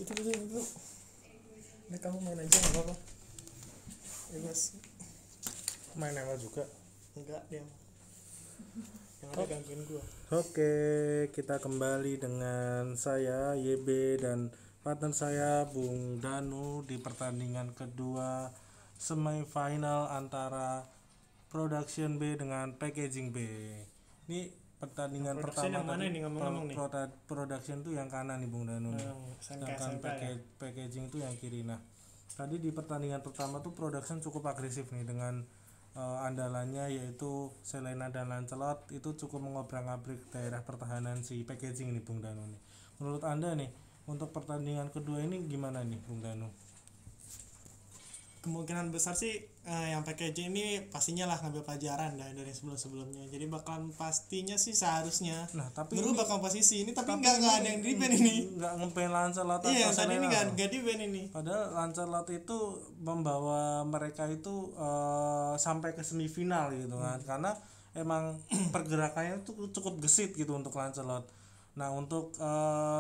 Itu. Ini kamu main aja nggak apa-apa. Bebas. Main ML juga? Enggak dia. Yang ada gangguin gua. Oke, kita kembali dengan saya YB dan partner saya Bung Danu di pertandingan kedua semifinal antara Production B dengan Packaging B. Ini pertandingan pertama yang mana tadi, ini ngomong-ngomong nih? Production tuh yang kanan nih Bung Danu. Sedangkan packaging itu yang kiri. Nah, tadi di pertandingan pertama tuh Production cukup agresif nih dengan andalannya yaitu Selena dan Lancelot itu cukup mengobrak-abrik daerah pertahanan si Packaging ini Bung Danu nih. Menurut Anda nih untuk pertandingan kedua ini gimana nih Bung Danu? Kemungkinan besar sih yang packaging ini pastinya lah ngambil pelajaran dari sebelum-sebelumnya. Jadi bakalan pastinya sih seharusnya berubah komposisi ini, tapi nggak ada yang di ban ini. Nggak nge-ban Lancelot atau Iya, Selena. tadi ini nggak di ban ini. Padahal Lancelot itu membawa mereka itu sampai ke semifinal gitu kan. Karena emang pergerakannya itu cukup gesit gitu untuk Lancelot. Nah untuk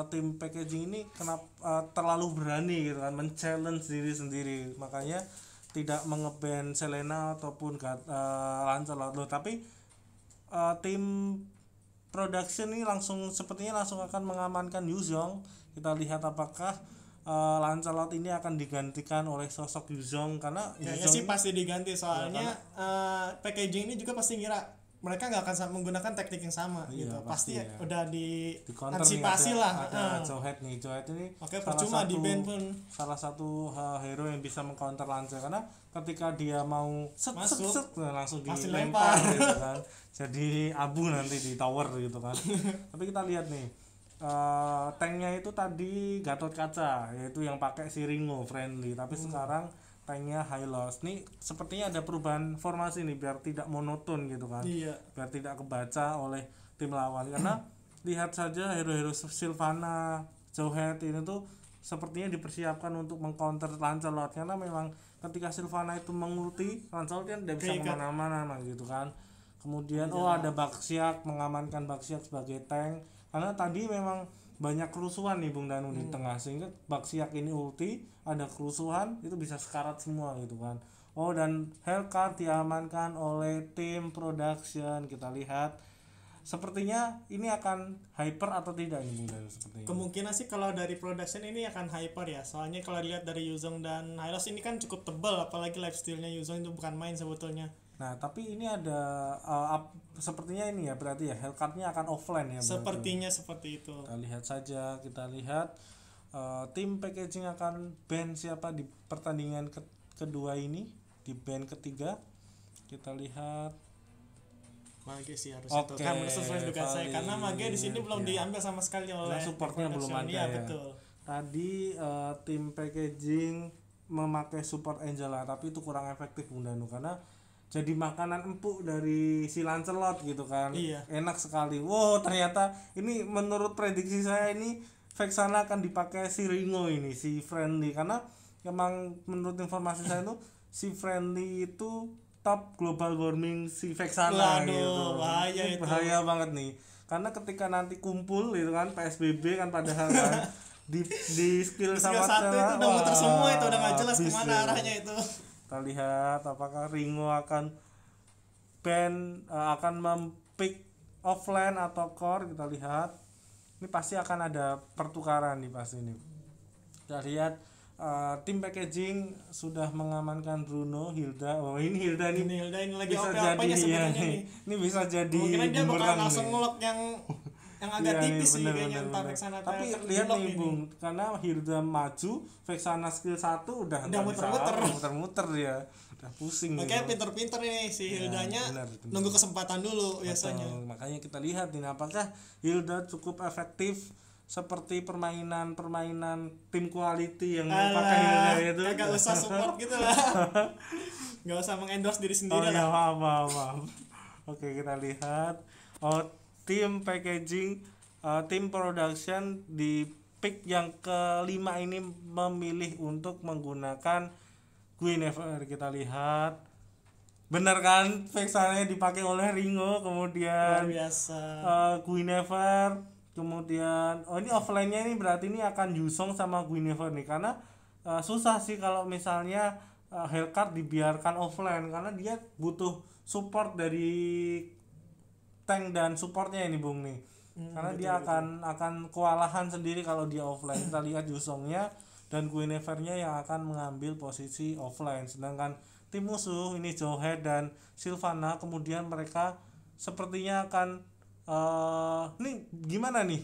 tim packaging ini kenapa terlalu berani gitu kan, men-challenge diri sendiri, makanya tidak mengeban Selena ataupun Lancelot loh. Tapi tim production ini sepertinya langsung akan mengamankan Yuzong. Kita lihat apakah Lancelot ini akan digantikan oleh sosok Yuzong, karena kayaknya sih pasti diganti soalnya packaging ini juga pasti ngira mereka nggak akan menggunakan teknik yang sama gitu. Pasti ya. Udah di antisipasi lah. Ada Johet nih. Johet ini percuma di band pun salah satu hero yang bisa mengcounter Lancelot, karena ketika dia mau set langsung dilempar gitu kan. Jadi abu nanti di tower gitu kan. Tapi kita lihat nih tanknya itu tadi Gatot Kaca, yaitu yang pakai si Ringo friendly, tapi sekarang tanknya Hylos. Nih sepertinya ada perubahan formasi nih biar tidak monoton gitu kan. Iya. Biar tidak kebaca oleh tim lawan. Karena lihat saja hero-hero Sylvana, Johet ini tuh sepertinya dipersiapkan untuk mengcounter Lancelot, karena memang ketika Sylvana itu mengulti, Lancelot kan tidak bisa kemana-mana gitu kan. Kemudian ada Baxiak, mengamankan Baxiak sebagai tank, karena tadi memang banyak kerusuhan nih Bung Danu di tengah, sehingga Baxiak ini ulti, ada kerusuhan, itu bisa sekarat semua gitu kan. Dan Hellcat diamankan oleh tim production. Kita lihat sepertinya ini akan hyper atau tidak ini Bung Danu sepertinya. Kemungkinan sih kalau dari production ini akan hyper ya, soalnya kalau lihat dari Yuzong dan Hylos ini kan cukup tebal, apalagi lifesteal-nya Yuzong itu bukan main sebetulnya. Nah tapi ini ada sepertinya ini ya, berarti ya Hellcat-nya akan offline ya. Sepertinya seperti itu. Kita lihat saja, tim packaging akan ban siapa di pertandingan kedua ini, di ban ketiga. Kita lihat Mage sih harusnya itu kan sesuai dugaan saya, karena Mage di sini belum diambil sama sekali oleh supportnya belum ada ya. Betul. Tadi tim packaging memakai support Angela, tapi itu kurang efektif Bung Danu, karena jadi makanan empuk dari si Lancelot gitu kan. Enak sekali. Ternyata ini menurut prediksi saya ini Vexana akan dipakai si Ringo ini, si Friendly, karena memang menurut informasi saya tuh si Friendly itu top global warming si Vexana gitu. Bahaya banget nih. Karena ketika nanti kumpul gitu kan, PSBB kan padahal kan di skill sama satu itu udah muter semua, itu udah nggak jelas kemana arahnya itu. Kita lihat apakah Ringo akan mempick offline atau core. Kita lihat ini pasti akan ada pertukaran nih pasti ini. Kita lihat tim packaging sudah mengamankan Bruno, Hilda. Ini Hilda ini lagi bisa jadi ini bisa jadi mungkin dia bakal langsung ngelok yang agak tipis sih kayaknya entar Vexana. Tapi lihat nih Bung, karena Hilda maju, Vexana skill 1 udah muter-muter dia. Udah pusing. Makanya pinter-pinter nih si Hildanya, nunggu kesempatan dulu biasanya. Makanya kita lihat nih apakah Hilda cukup efektif seperti permainan tim quality yang pakai Hilda itu. Gak usah support gitu lah. Gak usah mengendorse diri sendiri lah. Maaf. Oke, kita lihat tim packaging, tim production di pick yang kelima ini memilih untuk menggunakan Guinevere. Kita lihat benar kan, Vexana dipakai oleh Ringo, kemudian luar biasa. Guinevere Kemudian ini offline-nya ini berarti ini akan Yusong sama Guinevere nih, karena susah sih kalau misalnya Hellcat dibiarkan offline, karena dia butuh support dari tank dan supportnya ini Bung nih. Karena betul, dia akan kewalahan sendiri kalau dia offline. Kita lihat Yusongnya dan Guinevere-nya yang akan mengambil posisi offline, sedangkan tim musuh ini Jowhead dan Sylvana kemudian mereka sepertinya akan ini gimana nih?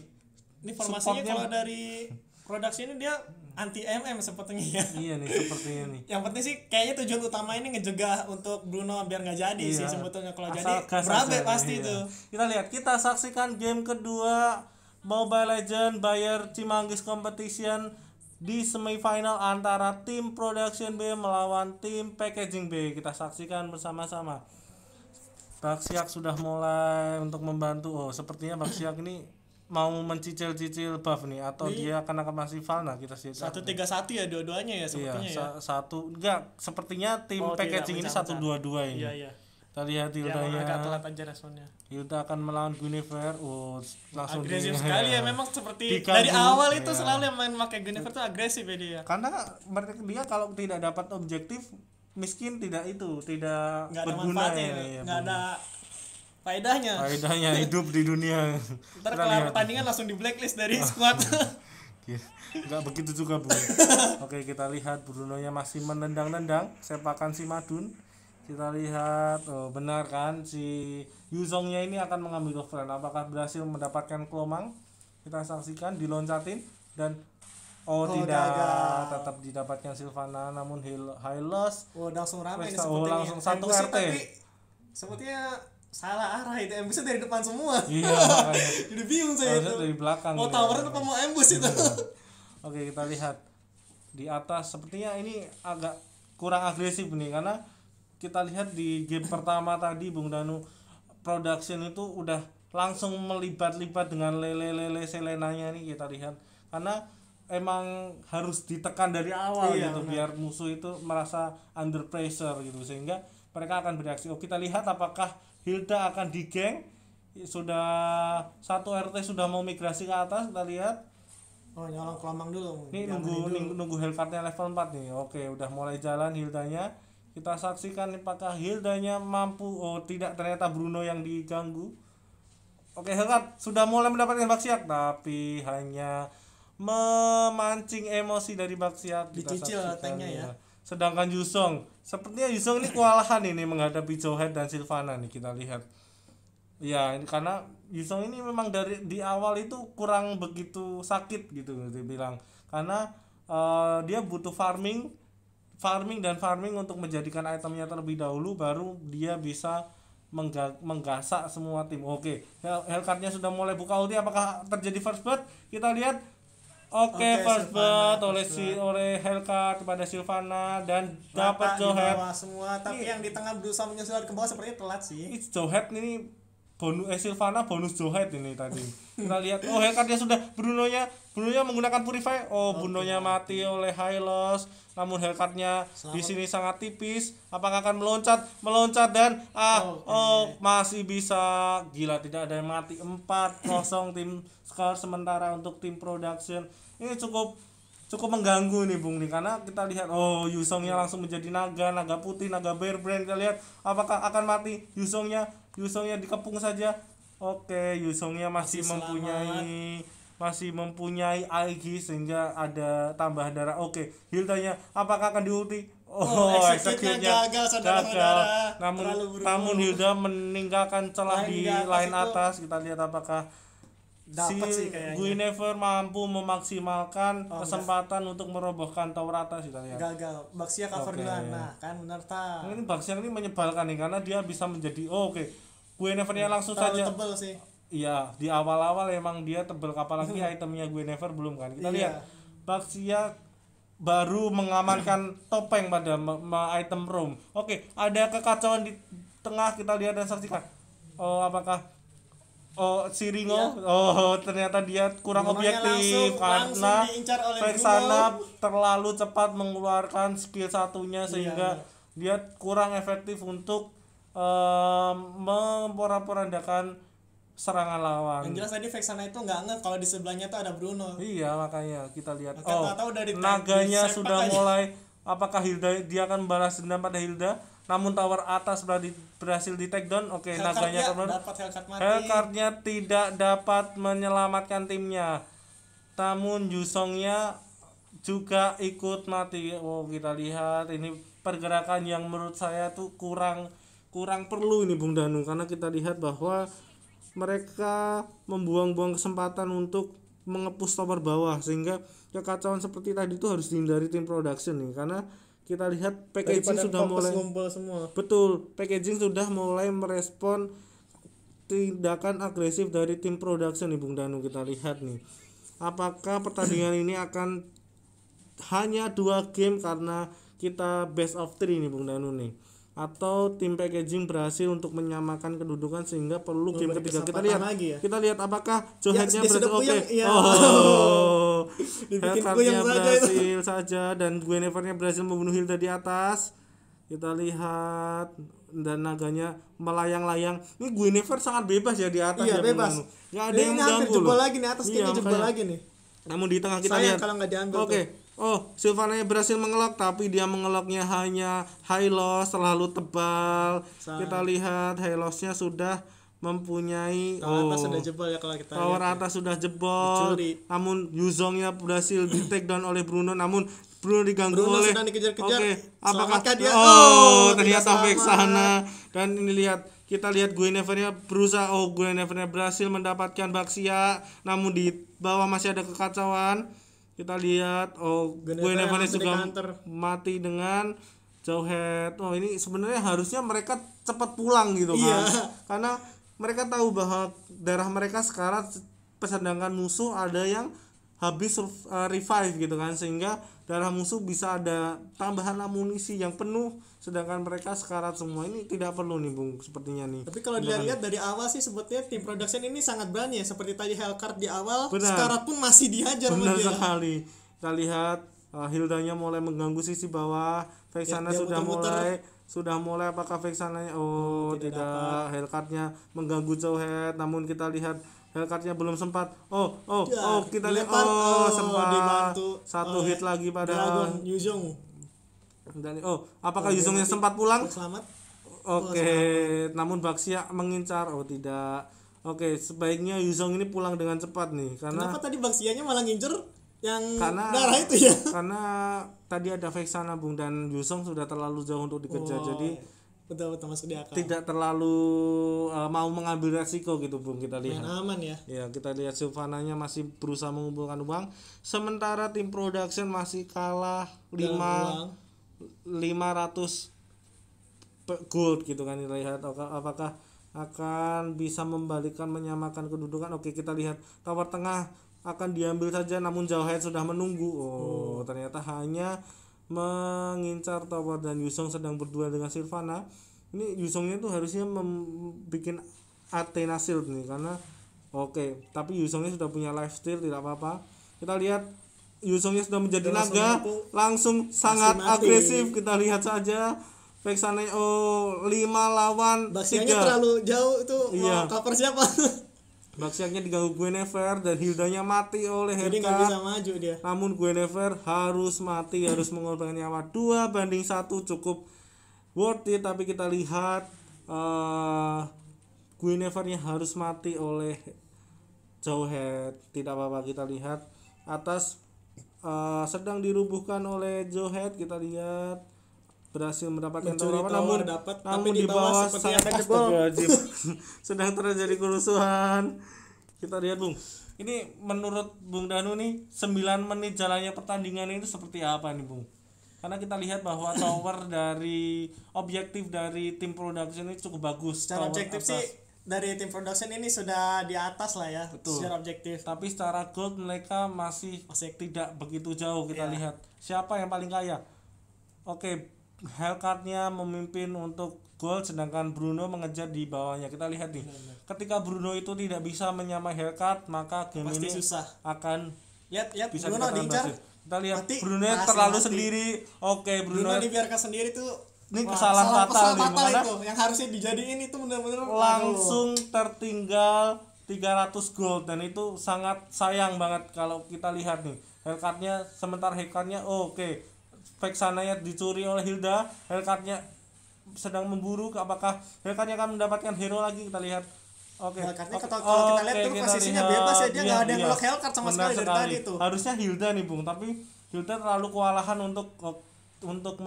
Ini formasinya kalau dari produksi ini dia anti MM sepertinya ya. Iya nih sepertinya nih. Yang penting sih kayaknya tujuan utama ini ngejegah untuk Bruno biar nggak jadi sih sebetulnya. Kalau jadi berabe pasti itu. Kita lihat, kita saksikan game kedua Mobile Legends Bayer Cimanggis Competition di semifinal antara tim Production B melawan tim Packaging B. Kita saksikan bersama-sama. Baxiak sudah mulai untuk membantu. Oh, sepertinya Baxiak ini mau mencicil-cicil buff nih atau dia akan masih Valna. Kita sih 1-3-1 ya dua-duanya ya sepertinya ya. Satu enggak, sepertinya tim Packaging ini 1-2-2 ini. Iya. Kita lihat Hildanya. Agak telat aja responnya. Hilda akan melawan Guinevere. Oh, langsung agresif sekali ya memang seperti dari awal itu selalu yang main pakai Guinevere tuh agresif ya dia. Karena dia kalau tidak dapat objektif miskin tidak berguna ya, nggak ada faedahnya hidup di dunia. Ntar kelar pertandingan langsung di blacklist dari squad. Nggak begitu juga Bu. Oke, kita lihat Bruno-nya masih menendang-nendang sepakan si Madun. Kita lihat, benar kan si Yuzongnya ini akan mengambil offline. Apakah berhasil mendapatkan kelomang? Kita saksikan diloncatin dan tidak, tetap didapatkan Sylvana, namun Hylos langsung ramai ini sepertinya. Langsung satu RT. Tapi sepertinya salah arah itu, embusnya dari depan semua. Iya, makanya. Jadi bingung saya itu. Dari belakang. Towernya apa mau embus itu. Oke, kita lihat di atas sepertinya ini agak kurang agresif nih, karena kita lihat di game pertama tadi Bung Danu, Production itu udah langsung melibat-libat dengan lele Selenanya nih, kita lihat. Karena emang harus ditekan dari awal gitu, biar musuh itu merasa under pressure gitu, sehingga mereka akan bereaksi. Kita lihat apakah Hilda akan digeng. Sudah satu RT sudah mau migrasi ke atas, kita lihat. Nyolong kelomang dulu. Nih nunggu Hellcat-nya level 4 nih. Oke, udah mulai jalan Hildanya. Kita saksikan apakah Hildanya mampu. Tidak, ternyata Bruno yang diganggu. Oke, Hellcat sudah mulai mendapatkan Baxiak, tapi hanya memancing emosi dari Baxiak. Dicicil tanknya ya. Sedangkan Yusong, sepertinya Yusong ini kewalahan ini menghadapi Jowhead dan Sylvana nih, kita lihat. Ya, ini karena Yusong ini memang dari di awal itu kurang begitu sakit gitu dibilang. Karena dia butuh farming untuk menjadikan itemnya terlebih dahulu, baru dia bisa menggasak semua tim. Oke, Hellcat-nya sudah mulai buka ulti. Apakah terjadi first blood? Kita lihat. First blood oleh Hellcat kepada Sylvana dan dapat Jowhead semua, tapi yang di tengah berusaha menyusul ke bawah sepertinya telat sih. Jowhead ini Sylvana bonus Jowhead ini tadi. Kita lihat Hellcat-nya sudah Bruno-nya menggunakan Purify. Bruno-nya mati oleh Hylos, namun Hellcat-nya di sini sangat tipis. Apakah akan meloncat dan masih bisa. Gila, tidak ada yang mati. 4-0 tim skor sementara untuk tim Production. Ini cukup mengganggu nih Bung nih, karena kita lihat Yusongnya langsung menjadi naga putih, naga bear brand. Kita lihat apakah akan mati Yusongnya dikepung saja. Oke, Yusongnya masih mempunyai Aegis sehingga ada tambahan darah. Oke, Hildanya apakah akan diulti? Execute-nya gagal. Namun Hilda meninggalkan celah di line atas. Kita lihat apakah Guinevere mampu memaksimalkan kesempatan untuk merobohkan tower atas. Kita lihat. Gagal. Baxiak cover duluan. Nah, kan benar ta. Ini Baxiak ini menyebalkan nih, karena dia bisa menjadi Guinevere-nya langsung saja. Tebel sih. Iya, di awal-awal emang dia tebel, apalagi itemnya Guinevere belum kan. Kita lihat Baxiak baru mengamankan topeng pada item room. Oke, ada kekacauan di tengah, kita lihat dan saksikan. Apakah Siringo ternyata dia kurang objektif karena Vexana terlalu cepat mengeluarkan skill satunya, sehingga dia kurang efektif untuk memporak-porandakan serangan lawan. Yang jelas tadi Vexana itu nggak nge kalau di sebelahnya tuh ada Bruno. Iya, makanya kita lihat. Tahu dari naganya sudah mulai. Apakah Hilda dia akan balas dendam pada Hilda? Namun tower atas berhasil di take down. Oke, naganya dapat Hellcat mati. Hellcatnya tidak dapat menyelamatkan timnya. Namun Yusongnya juga ikut mati. Oh, kita lihat ini pergerakan yang menurut saya tuh kurang perlu ini Bung Danu, karena kita lihat bahwa mereka membuang-buang kesempatan untuk mengepus tower bawah, sehingga kekacauan seperti tadi itu harus dihindari tim production nih, karena kita lihat packaging sudah mulai semua. Betul, packaging sudah mulai merespon tindakan agresif dari tim production nih Bung Danu. Kita lihat nih, apakah pertandingan ini akan hanya 2 game karena kita best of 3 nih Bung Danu nih, atau tim packaging berhasil untuk menyamakan kedudukan sehingga perlu game ketiga. Kita lihat apakah Johetnya berhasil. Hellcatnya berhasil saja dan Guinevernya berhasil membunuh Hilda di atas. Kita lihat dan naganya melayang-layang. Ini Guinevere sangat bebas ya di atas. Iya, bebas. Nggak ada yang mengganggu loh. Lagi nih atas jebol lagi nih. Namun di tengah kita lihat. Kalau nggak diambil. Sylvana berhasil mengelok, tapi dia mengeloknya hanya high loss terlalu tebal. Kita lihat high lossnya sudah mempunyai atas sudah jebol ya kalau kita tower atas sudah jebol. Namun Yuzongnya berhasil di take down oleh Bruno, namun Bruno diganggu oleh sedang dikejar-kejar. Apakah dia ternyata Vexana. Dan ini kita lihat Guinevernya berusaha. Guinevernya berhasil mendapatkan Baxia, namun di bawah masih ada kekacauan. Kita lihat Guinevernya juga mati dengan Jowhead. Ini sebenarnya harusnya mereka cepat pulang gitu kan. Karena mereka tahu bahwa darah mereka sekarang, sedangkan musuh ada yang habis revive gitu kan, sehingga darah musuh bisa ada tambahan amunisi yang penuh, sedangkan mereka sekarat semua. Ini tidak perlu nih Bung sepertinya nih. Tapi kalau dilihat dari awal sih sebetulnya tim production ini sangat berani ya, seperti tadi Hellcat di awal. Sekarat pun masih dihajar. Benar sekali. Kita lihat Hildanya mulai mengganggu sisi bawah. Vexana sudah mulai apakah Vexananya tidak. Hellcatnya mengganggu Jowhead, namun kita lihat Hellcatnya belum sempat. Kita lihat sempat dibantu. Satu hit lagi pada Yuzong. Apakah Yuzongnya sempat pulang? Selamat. Namun Baxia mengincar. Tidak. Sebaiknya Yuzong ini pulang dengan cepat nih, karena kenapa tadi Baxianya malah ngincer yang darah itu ya? Karena tadi ada Vexana Bung, dan Yuzong sudah terlalu jauh untuk dikejar. Jadi betul masuk di akal. Tidak terlalu mau mengambil resiko gitu Bung. Kita lihat main aman ya. Ya, kita lihat Sylvananya masih berusaha mengumpulkan uang, sementara tim production masih kalah 500 gold gitu kan. Kita lihat apakah akan bisa menyamakan kedudukan. Kita lihat tower tengah akan diambil saja, namun Jowhead sudah menunggu. Ternyata hanya mengincar tower, dan Yuzong sedang berdua dengan Sylvana. Ini Yuzongnya tuh harusnya bikin Athena Shield nih, karena tapi Yuzongnya sudah punya lifesteal, tidak apa-apa. Kita lihat Yuzongnya sudah menjadi naga, langsung sangat agresif. Kita lihat saja Vexana 5 lawan 3. Baxianya terlalu jauh itu. Mau cover siapa? Baxianya diganggu Guinevere dan Hildanya mati oleh Hellcat. Jadi nggak bisa maju dia. Namun Guinevere harus mati, harus mengorbankan nyawa. 2-1 cukup worth it. Tapi kita lihat Guinevere-nya harus mati oleh Jowhead. Tidak apa-apa. Kita lihat atas sedang dirubuhkan oleh Jowhead. Kita lihat berhasil mendapatkan tower, namun di bawah sedang terjadi kerusuhan. Kita lihat Bung, ini menurut Bung Danu nih 9 menit jalannya pertandingan ini seperti apa nih Bung? Karena kita lihat bahwa tower dari objektif dari tim production ini cukup bagus. Secara objektif sih dari tim production ini sudah di atas lah ya. Betul. Secara objektif. Tapi secara gold mereka masih tidak begitu jauh. Kita lihat siapa yang paling kaya. Hellcatnya memimpin untuk gold, sedangkan Bruno mengejar di bawahnya. Kita lihat nih, ketika Bruno itu tidak bisa menyamai Hellcat, maka game pasti ini susah. Akan bisa Bruno diincar. Kita lihat Bruno terlalu sendiri. Bruno dibiarkan sendiri tuh. Ini kesalahan fatal itu yang harusnya dijadiin itu benar-benar langsung tertinggal 300 gold, dan itu sangat sayang banget kalau kita lihat nih Hellcatnya, sementara Hellcatnya oke. Vexananya dicuri oleh Hilda, Hellcatnya sedang memburu, apakah Hellcatnya akan mendapatkan hero lagi, kita lihat. Oke. Hellcatnya kalau kita lihat tuh posisinya bebas ya, dia nggak ada yang ngelok Hellcat sama sekali dari tadi tuh. Harusnya Hilda nih Bung, tapi Hilda terlalu kewalahan untuk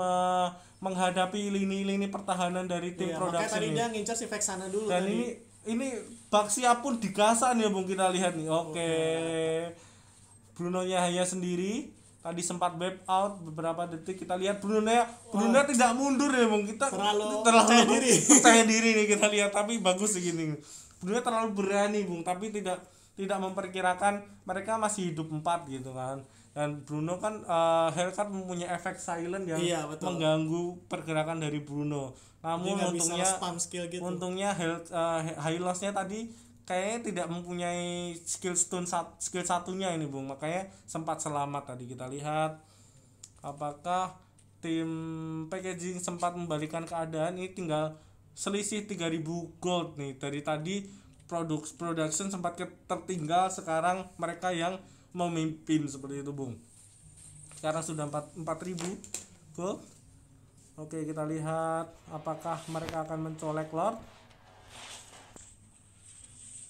menghadapi lini pertahanan dari tim production. Makanya tadi dia ngincar si Vexana dulu. Dan tadi. ini Baxia pun digasan ya Bung, kita lihat nih. Oke. Bruno-nya hanya sendiri. Tadi sempat web out beberapa detik, kita lihat Bruno tidak mundur ya Bung. Kita terlalu percaya diri nih kita lihat, tapi bagus segini. Bruno terlalu berani Bung, tapi tidak memperkirakan mereka masih hidup 4 gitu kan. Dan Bruno kan Hellcat mempunyai efek silent yang mengganggu pergerakan dari Bruno. Namun untungnya high loss-nya tadi kayaknya tidak mempunyai skill satunya ini Bung, makanya sempat selamat. Tadi kita lihat apakah tim packaging sempat membalikan keadaan. Ini tinggal selisih 3000 gold nih. Dari tadi production sempat tertinggal, sekarang mereka yang memimpin seperti itu Bung. Sekarang sudah 4000 gold. Oke, kita lihat apakah mereka akan mencolek Lord.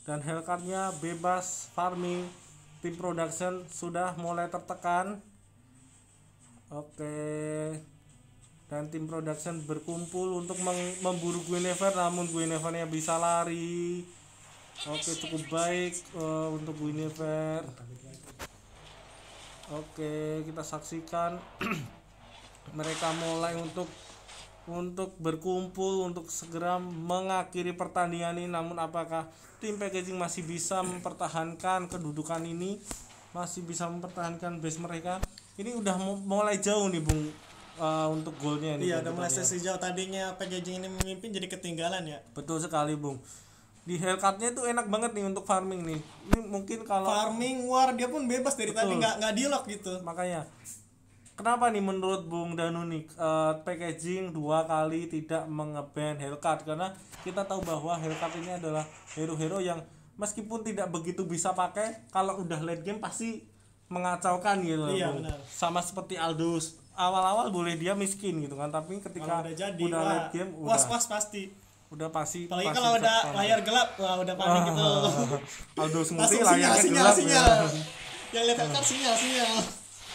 Dan Hellcatnya bebas farming. Tim production sudah mulai tertekan. Oke. Dan tim production berkumpul untuk memburu Guinevere, namun Guinevere-nya bisa lari. Oke, cukup baik untuk Guinevere. Oke, kita saksikan mereka mulai untuk berkumpul untuk segera mengakhiri pertandingan ini. Namun apakah tim packaging masih bisa mempertahankan kedudukan ini, masih bisa mempertahankan base mereka? Ini udah mulai jauh nih Bung, untuk golnya nih. Iya, udah mulai sejauh tadinya packaging ini memimpin jadi ketinggalan ya. Betul sekali Bung. Di Hellcatnya itu enak banget nih untuk farming nih. Ini mungkin kalau farming war dia pun bebas dari tadi, nggak di lock gitu. Makanya kenapa nih menurut Bung Danu nih packaging 2 kali tidak mengeban Hellcat? Karena kita tahu bahwa Hellcat ini adalah hero-hero yang meskipun tidak begitu bisa pakai, kalau udah late game pasti mengacaukan gitu. Iya, benar. Sama seperti Aldous, awal-awal boleh dia miskin gitu kan, tapi ketika udah late game was pasti apalagi kalau udah layar gelap, udah panik gitu. Aldous multi layarnya gelap yang lihat Hellcat sinyal.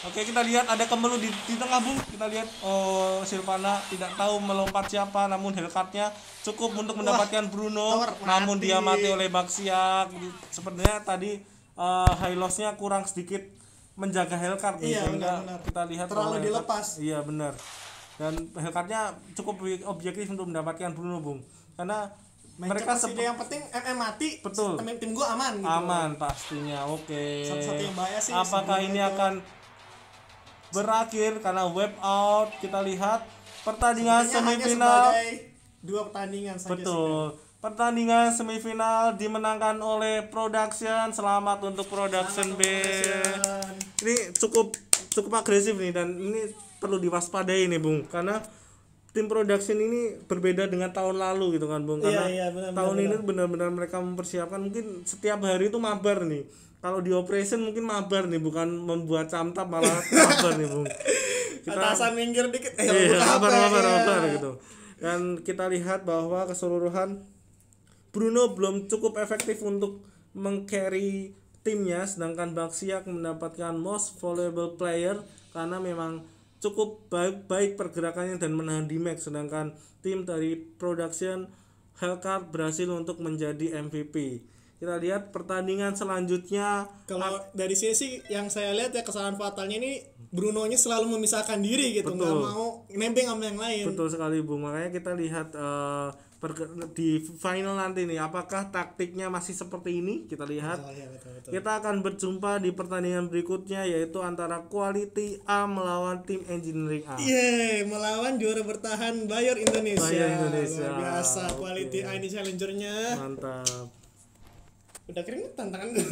Oke, kita lihat ada Kemelu di tengah Bung. Kita lihat Sylvana tidak tahu melompat siapa, namun Hellcatnya cukup untuk mendapatkan Bruno, namun dia mati oleh Baxia. Sepertinya tadi high loss-nya kurang sedikit menjaga Hellcat. Iya, benar. Kita lihat terlalu dilepas. Iya, benar. Dan Hellcatnya cukup objektif untuk mendapatkan Bruno Bung, karena mereka yang penting mati. Betul. Tim gua aman gitu. Aman pastinya. Oke. Satu-satu yang bahaya sih. Apakah ini akan berakhir karena web out? Kita lihat pertandingan semifinal. 2 pertandingan saja. Betul. Pertandingan semifinal dimenangkan oleh Production. Selamat untuk Production B. Ini cukup agresif nih, dan ini perlu diwaspadai nih Bung, karena tim Production ini berbeda dengan tahun lalu gitu kan Bung, karena tahun ini benar-benar mereka mempersiapkan, mungkin setiap hari itu mabar nih. Kalau di operation mungkin mabar nih, bukan membuat camtap, malah mabar nih Bung. Atasan minggir dikit, mabar gitu. Dan kita lihat bahwa keseluruhan Bruno belum cukup efektif untuk meng-carry timnya, sedangkan Baxia mendapatkan most valuable player karena memang cukup baik pergerakannya dan menahan damage, sedangkan tim dari Production Hellcat berhasil untuk menjadi MVP. Kita lihat pertandingan selanjutnya. Kalau dari sini sih yang saya lihat ya, kesalahan fatalnya ini Bruno-nya selalu memisahkan diri gitu, nggak mau nembeng sama yang lain. Betul sekali Bung, makanya kita lihat di final nanti nih, apakah taktiknya masih seperti ini? Kita lihat. Betul. Kita akan berjumpa di pertandingan berikutnya, yaitu antara Quality A melawan tim Engineering A. Melawan juara bertahan Bayer Indonesia. Luar biasa. Quality A ini challengernya. Mantap. Udah keringetan tangan gue.